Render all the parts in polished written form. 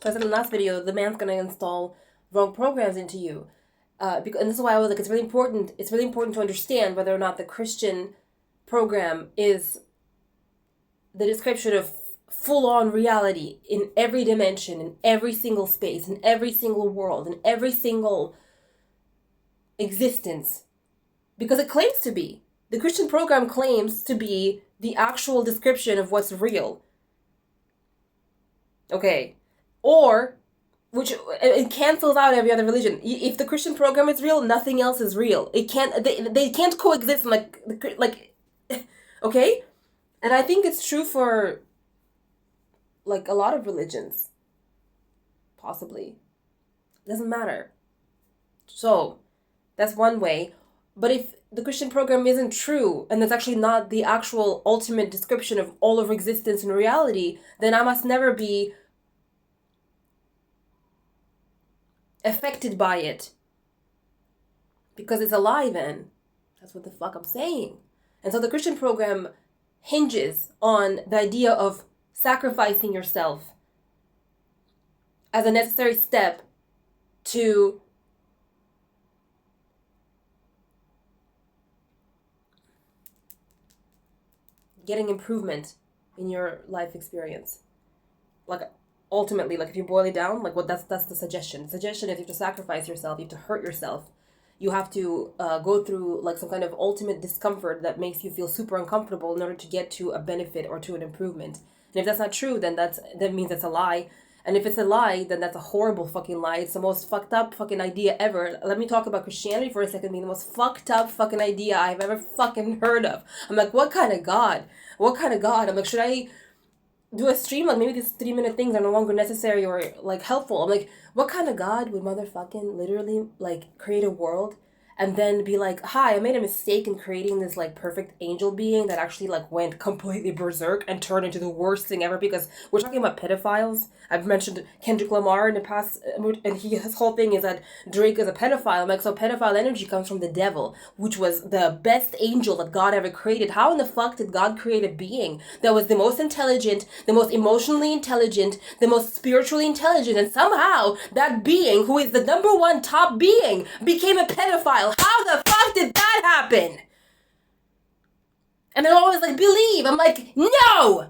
I said in the last video, the man's gonna install wrong programs into you. And this is why I was like, it's really important to understand whether or not the Christian program is the description of full-on reality in every dimension, in every single space, in every single world, in every single existence. Because it claims to be. The Christian program claims to be the actual description of what's real. Okay. Or, which it cancels out every other religion. If the Christian program is real, nothing else is real. It can't. They can't coexist. Like, okay. And I think it's true for like a lot of religions. Possibly. Doesn't matter. So, that's one way. But if the Christian program isn't true, and it's actually not the actual ultimate description of all of existence and reality, then I must never be affected by it. Because it's a lie then. That's what the fuck I'm saying. And so the Christian program hinges on the idea of sacrificing yourself as a necessary step to getting improvement in your life experience. Like, ultimately, like, if you boil it down, like, what that's the suggestion. The suggestion is you have to sacrifice yourself, you have to hurt yourself. You have to go through, like, some kind of ultimate discomfort that makes you feel super uncomfortable in order to get to a benefit or to an improvement. And if that's not true, then that means it's a lie. And if it's a lie, then that's a horrible fucking lie. It's the most fucked up fucking idea ever. Let me talk about Christianity for a second, being the most fucked up fucking idea I've ever fucking heard of. I'm like, what kind of God? What kind of God? I'm like, should I do a stream? Like, maybe these 3-minute things are no longer necessary or, like, helpful. I'm like, what kind of God would motherfucking literally, like, create a world and then be like, hi, I made a mistake in creating this, like, perfect angel being that actually, like, went completely berserk and turned into the worst thing ever, because we're talking about pedophiles. I've mentioned Kendrick Lamar in the past, and his whole thing is that Drake is a pedophile. I'm like, so pedophile energy comes from the devil, which was the best angel that God ever created. How in the fuck did God create a being that was the most intelligent, the most emotionally intelligent, the most spiritually intelligent, and somehow that being, who is the number one top being, became a pedophile? How the fuck did that happen? And they're always like, believe. I'm like, no!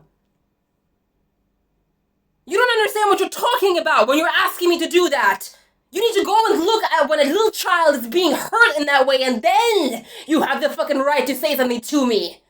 You don't understand what you're talking about when you're asking me to do that. You need to go and look at when a little child is being hurt in that way, and then you have the fucking right to say something to me.